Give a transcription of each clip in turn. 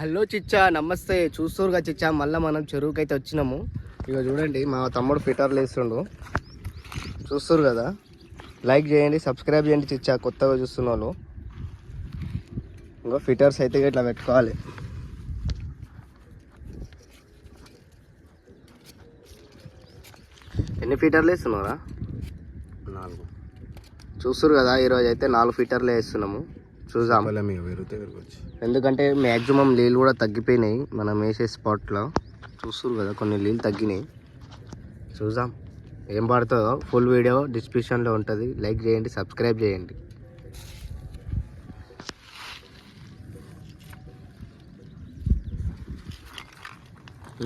Hello చిచ్చా, నమస్తే. చూస్తురుగా చిచ్చా, మళ్ళీ మనం చెరువుకి అయితే వచ్చినాము. ఇక చూడండి, మా తమ్ముడు ఫిటర్లు వేస్తుండు. చూస్తురు కదా. లైక్ చేయండి, సబ్స్క్రైబ్ చేయండి చిచ్చా, కొత్తగా చూస్తున్న వాళ్ళు. ఇంకో ఫిటర్స్ అయితే ఇట్లా పెట్టుకోవాలి. ఎన్ని ఫిటర్లు వేస్తున్నారా? 4. చూస్తురు కదా, ఈరోజు అయితే 4 ఫిటర్లు వేస్తున్నాము. చూద్దాం. ఎందుకంటే మ్యాక్సిమం నీళ్ళు కూడా తగ్గిపోయినాయి మనం వేసే స్పాట్లో. చూస్తురు కదా, కొన్ని నీళ్ళు తగ్గినాయి. చూద్దాం ఏం పడుతుందో. ఫుల్ వీడియో డిస్క్రిప్షన్లో ఉంటుంది. లైక్ చేయండి, సబ్స్క్రైబ్ చేయండి.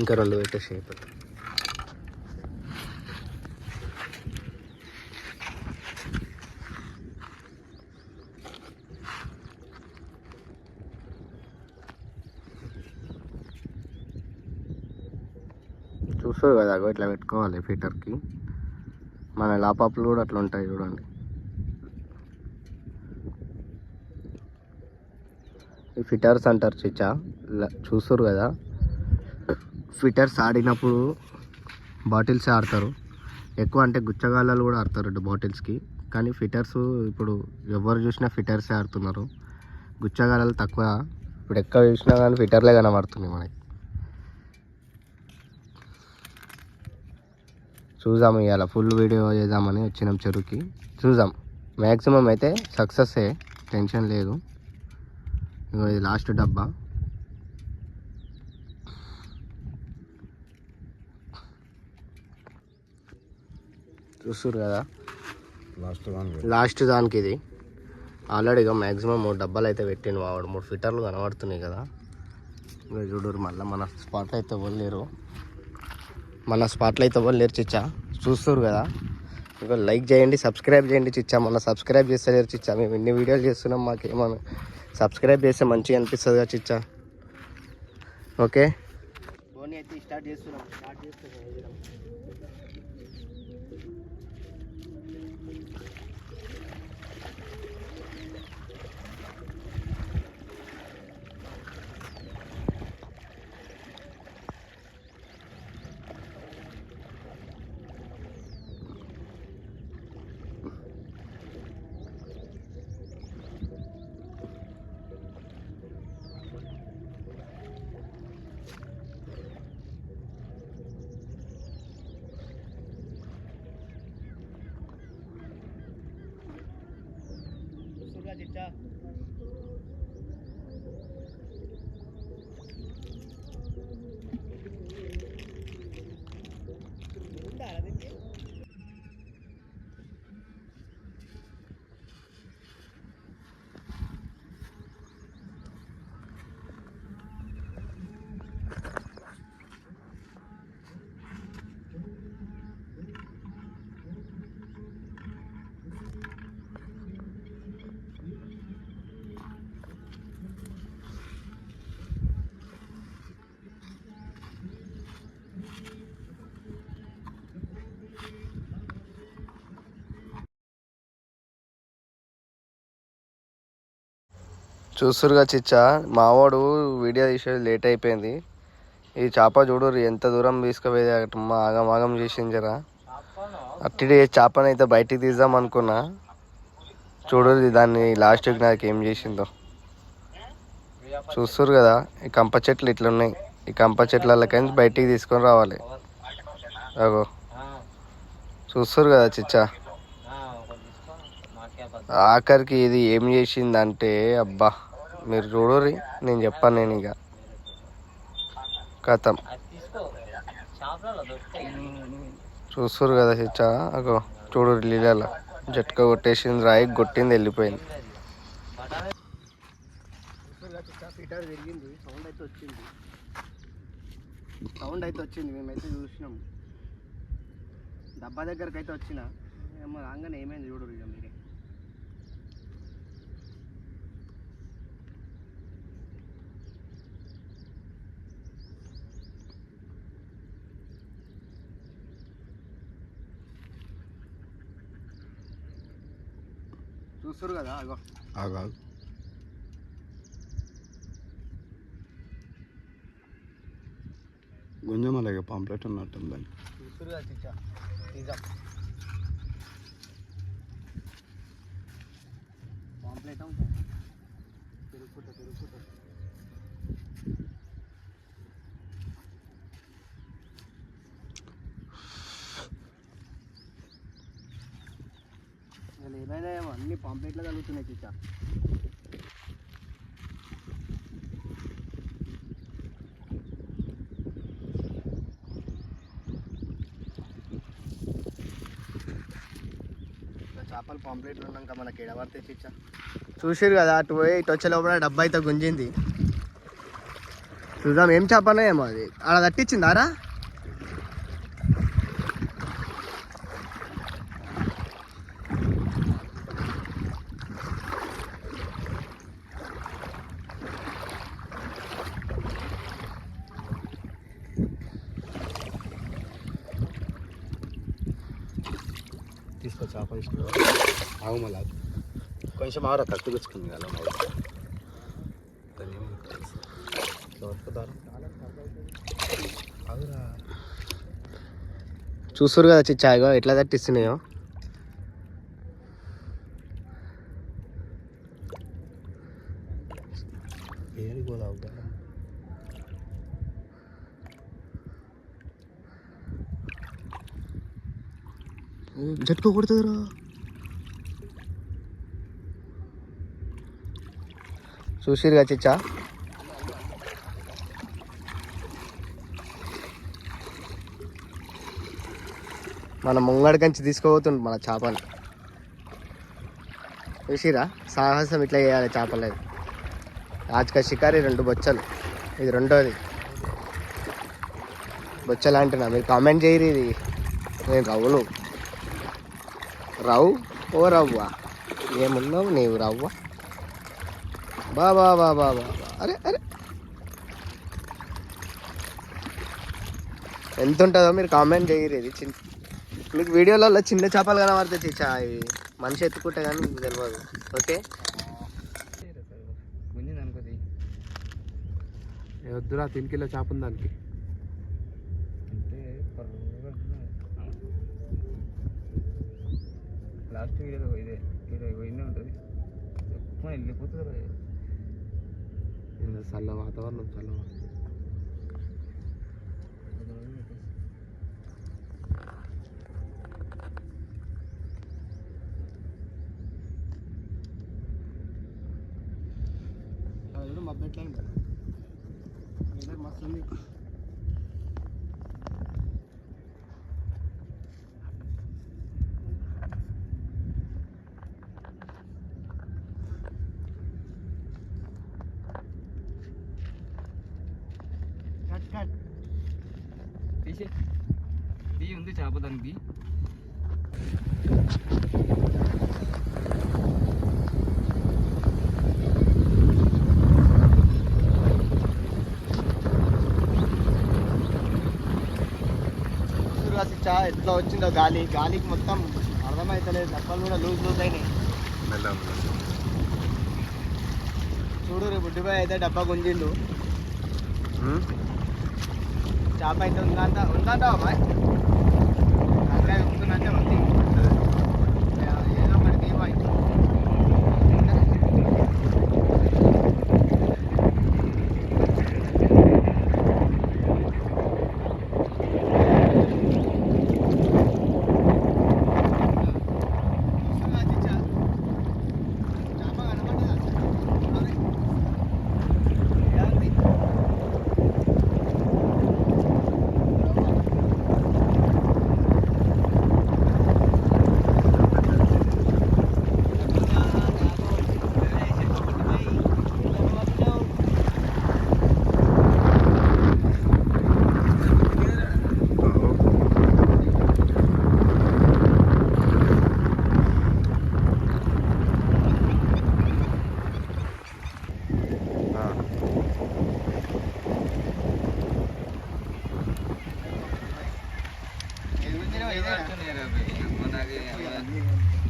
ఇంకా 2 పెట్టేసి అయిపోతుంది. చూస్తారు కదా, ఇట్లా పెట్టుకోవాలి ఫిటర్కి. మన లాపాప్లు కూడా అట్లా ఉంటాయి చూడండి. ఈ ఫిటర్స్ అంటారు చిచ్చా. చూస్తారు కదా, ఫిటర్స్ ఆడినప్పుడు బాటిల్స్ ఆడతారు ఎక్కువ. అంటే గుచ్చగాళ్ళలు కూడా ఆడతారు బాటిల్స్కి. కానీ ఫిటర్స్ ఇప్పుడు ఎవరు చూసినా ఫిటర్సే ఆడుతున్నారు. గుచ్చగాళ్ళలు తక్కువ. ఇప్పుడు ఎక్కడ చూసినా కానీ ఫిటర్లే కనబడుతుంది మనకి. చూద్దాం, ఇవాళ ఫుల్ వీడియో చేద్దామని వచ్చినాం చెరువుకి. చూద్దాం, మ్యాక్సిమం అయితే సక్సెస్సే, టెన్షన్ లేదు. ఇది లాస్ట్ డబ్బా. చూస్తారు కదా, లాస్ట్ దానికి ఇది. ఆల్రెడీగా మ్యాక్సిమం 3 డబ్బాలు అయితే పెట్టిండు వాడు. 3 ఫిటర్లు కనబడుతున్నాయి కదా. ఇంకా చూడరు, మళ్ళీ మన స్పాట్లో అయితే ఇవ్వలేరు. చిచ్చా. చూస్తారు కదా. ఇంకా లైక్ చేయండి, సబ్స్క్రైబ్ చేయండి చిచ్చా. మొన్న సబ్స్క్రైబ్ చేస్తలేరు చిచ్చా. మేము ఎన్ని వీడియోలు చేస్తున్నాం, మాకేమన్నా సబ్స్క్రైబ్ చేస్తే మంచిగా అనిపిస్తుంది కదా చిచ్చా. ఓకే, ఫోన్ అయితే స్టార్ట్ చేస్తున్నాం. చిచ్చా. చూస్తురుగా చిచ్చా, మావాడు వీడియో తీసేది లేట్ అయిపోయింది. ఈ చేప చూడరు ఎంత దూరం తీసుకుపోయేది. ఆగం ఆగం చేసింది జరా. అట్టిడే చేపని అయితే బయటికి తీద్దాం అనుకున్నా. చూడరు దాన్ని లాస్ట్కి నాకు ఏం చేసిందో. చూస్తురు కదా, ఈ కంప చెట్లు ఇట్లున్నాయి. ఈ కంప చెట్లకైనా బయటికి తీసుకొని రావాలి. అగో చూస్తురు కదా చిచ్చా. ఆఖరికి ఇది ఏం చేసిందంటే, అబ్బా మీరు చూడరు, నేను చెప్పాను. నేను ఇక కథం. చూస్తురు కదా చిచ్చా. అగో చూడరు, లీలలో జట్కా కొట్టేసింది, రాయి కొట్టింది, వెళ్ళిపోయింది. సౌండ్ అయితే వచ్చింది. మేమైతే చూసినాం. డబ్బా దగ్గరకు అయితే వచ్చిన ఏమో రాగానే ఏమైంది చూడరు ఇక మీరే. చూస్తారు కదా. అగో ఆగా గుంజమలగా పాంప్లెట్ ఉన్నట్టు దాన్ని చూసురుగా చిచ్చా తీద్దాం పాంప్లెట్ తిరుగుకుంటా ఏమైనా అన్ని పాంప్లెట్లో తగ్గుతున్నాయి చిచ్చా చేపలు పాంప్లెట్లు ఉన్నాక మనకి ఎడబడితే చిచ్చా చూసిరు కదా అటు పోయి ఇటు వచ్చే లోపల డబ్బా అయితే గుంజింది చూద్దాం ఏం చేపనో ఏమో అది ఆడ తట్టించిందారా తీసుకో చేప తీసుకో ఆగు మళ్ళీ కొంచెం ఆరా కట్టు తెచ్చుకుంది కదా చూస్తురు కదా చిచ్చాయో ఎట్లా తట్టిస్తున్నాయో జట్టు కొడుతుందిరా చూసిరుగా చిచ్చా మన ముంగడి కంచి తీసుకోబోతుంది మన చేపలు చూసిరా సాహసం ఇట్లా చేయాలి చేపలేదు ఆజ్కా షికారి 2 బొచ్చలు ఇది రెండోది బొచ్చలు అంటున్నా మీరు కామెంట్ చేయరు ఇది నేను రవ్వను రవ్వు ఓ రవ్వ ఏమున్నావు నీవు రవ్వ బాబా బాబా బాబా అరే అరే ఎంత ఉంటుందో మీరు కామెంట్ చేయరు ఇది చిన్న మీకు వీడియోలలో చిన్న చేపలు కనబడతాయి చిచ్చా ఇవి మనిషి ఎత్తుకుంటే కానీ మీకు తెలియదు ఓకే వద్దురా 3 కిలో చేప ఉంది దానికి లాస్ట్ వీడియోలో ఇదే పోయినే ఉంటుంది ఎక్కువ వెళ్ళిపోతుంది చల్ల వాతావరణం చల్ల మబ్బెట్లా మస్తు ఉంది తీ ఉంది చేప దానికి ఎట్లా వచ్చిందో గాలికి మొత్తం అర్థమవుతలేదు డబ్బాలు కూడా లూజ్ అయినాయి చూడు రే బుడ్డిబాయ్ అయితే డబ్బా గుంజిండు చేప అయితే ఉందంట అమ్మాయి అక్కడ ఉంటుందంటే ఉంది ఏదో ఒకటి ఏమో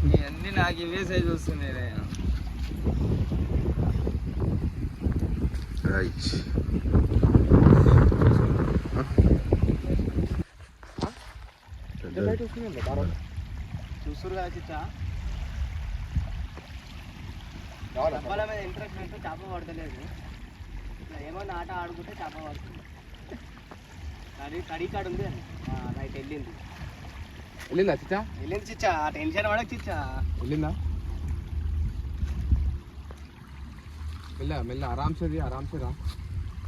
ఇవన్నీ నాకు ఇవే సైజ్ వస్తున్నాయి రైట్ చూస్తురు కదా చిచ్చా డబ్బాల మీద ఇంట్రెస్ట్ పెడితే చేప పడతలేదు. ఇట్లా ఏమన్నా ఆట ఆడుకుంటే చేప పడుతుంది. కడి కాడు ఉంది నైట్ వెళ్ళింది చిచ్చా వెళ్ళింది చిచ్చా. టెన్షన్ పడక చిచ్చా. వెళ్ళిందా మెల్ల ఆరామ్సే రా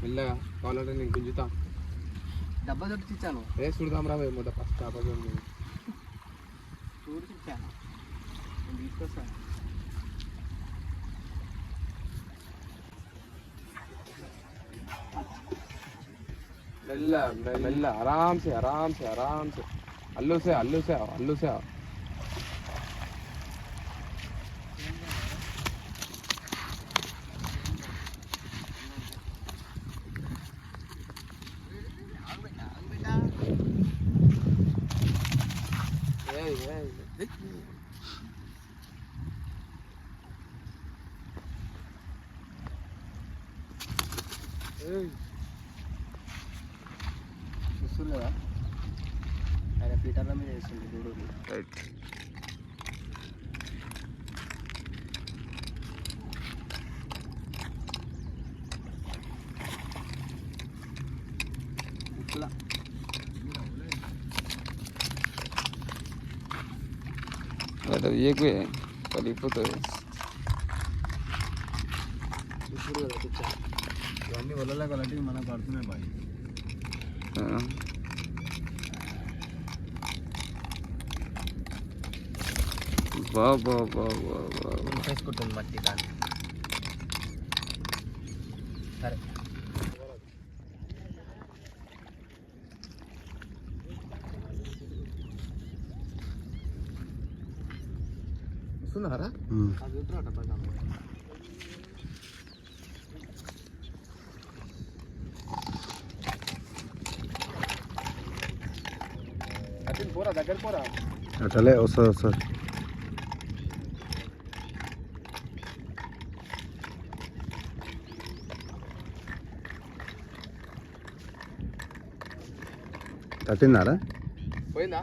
మెల్లగా కావాలంటే నేను గుంజుతా. డబ్బా చుట్టూ చిచ్చాను చూడదాం రా మొదట ఫస్ట్ చేప చూడు చిచ్చా నేను తీసుకొస్తాను. మెల్ల ఆరామ్సే అల్లుసే చూస్తుంది కదా ఆయన పీటర్ల మీద వేస్తుంది చూడు. రైట్ ఇట్లా పలిగిపోతుంది. చూస్తుంది కదా చిచ్చా. ఇవన్నీ వల్ల కాబట్టి మనకు పడుతున్నాయి బాయ్. వేసుకుంటుంది మట్టి కానీ. సరే వస్తున్నారా అది చూస్తున్నట్ట పైన. పోరా దగ్గర పోరా. అట్లే వస్తుంది. తట్టిందారా పోయిందా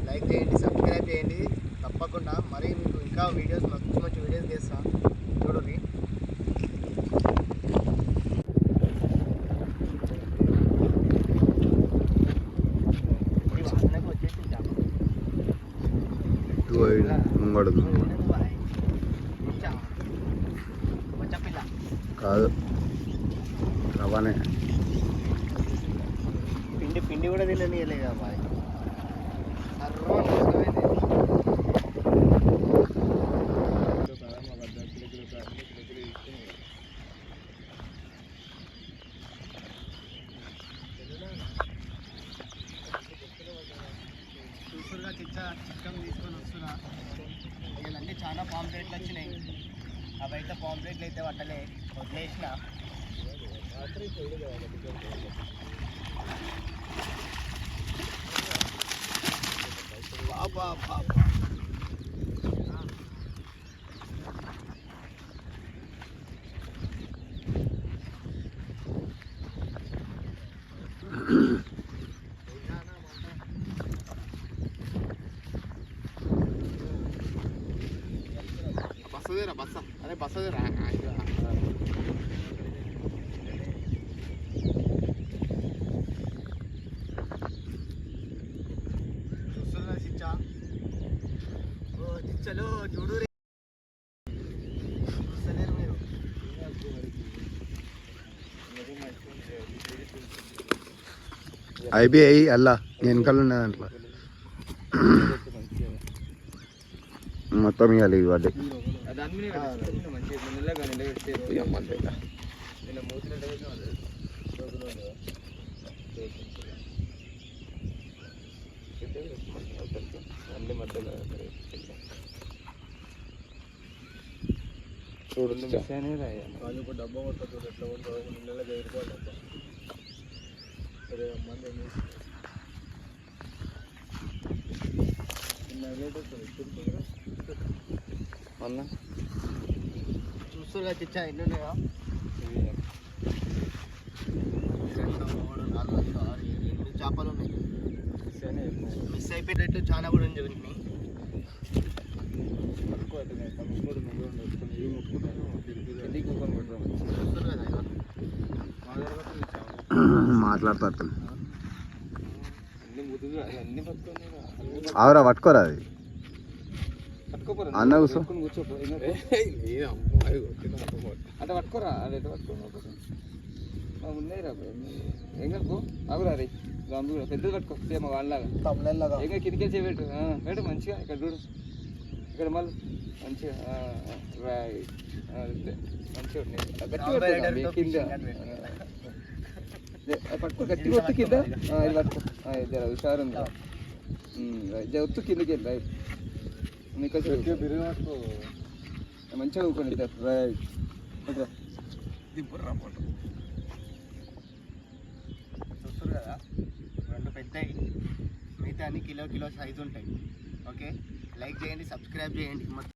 లైక్ చేయండి, సబ్స్క్రైబ్ చేయండి తప్పకుండా. మరి మీకు ఇంకా వీడియోస్ మంచి మంచి వీడియోస్ చేస్తాను చూడండి. కాదు రవానే పిండి కూడా తిననీయలేదా బాయ్. చూసురుగా చిక్కం తీసుకొని వస్తున్నా. వీళ్ళన్నీ చాలా పాంప్లెట్లు వచ్చినాయి. అవైతే పాంప్లెట్లు అయితే పట్టలే, వదిలేసిన. బాబా బస్సదేరా బస్స అరే బస్సదేరా చూస్తున్నా చిచ్చా. చలో చూడు రే. వస్తలేరు మీరు. అయిపోయాయి అల్లా వెనకాల ఉన్న దాంట్లో మొత్తం ఇవ్వాలి ఇవ్వాలి చూడు డబ్బా కొట్టదు ఎట్లా ఉంటుందో నెలలో ఎదుర్కోవాలి. అదే మంది అన్న చూస్తారు కదా తెచ్చా ఎన్ని ఉన్నాయా? 2, 3, 4, 5, 6, 7, 8 చేపలు ఉన్నాయి. మిస్ అయిపోయేటట్టు చాలా కూడా ఉంది వీటిని. చూస్తారు కదా ఇవాళ. మాట్లాడతారు ఆవురా పట్టుకోరా అది అన్న కూర్చో అట్లా పట్టుకోరా అది ఎట్లా పట్టుకో ఉన్నాయి రా ఏం కలుపు ఆగురా రే గంబు కూడా పెద్దది పట్టుకో సేమ్ వాళ్ళలాగా తమిళలాగా ఇంకా కిందికి పెట్టు పెట్టు మంచిగా ఇక్కడ చూడు ఇక్కడ మళ్ళీ మంచిగా రైట్ అంతే మంచిగా ఉన్నాయి కింద పట్టుకో గట్టి కొట్టు కింద ఇది పట్టుకో జర హుషారు ఉంది ఒత్తు కిందకి వెళ్ళి రైట్ నీకు మంచిగా ఊకొని రైట్ చూస్తారు కదా 2 పెద్దవి, మిగతా అన్ని కిలో సైజు ఉంటాయి. ఓకే, లైక్ చేయండి, సబ్స్క్రైబ్ చేయండి.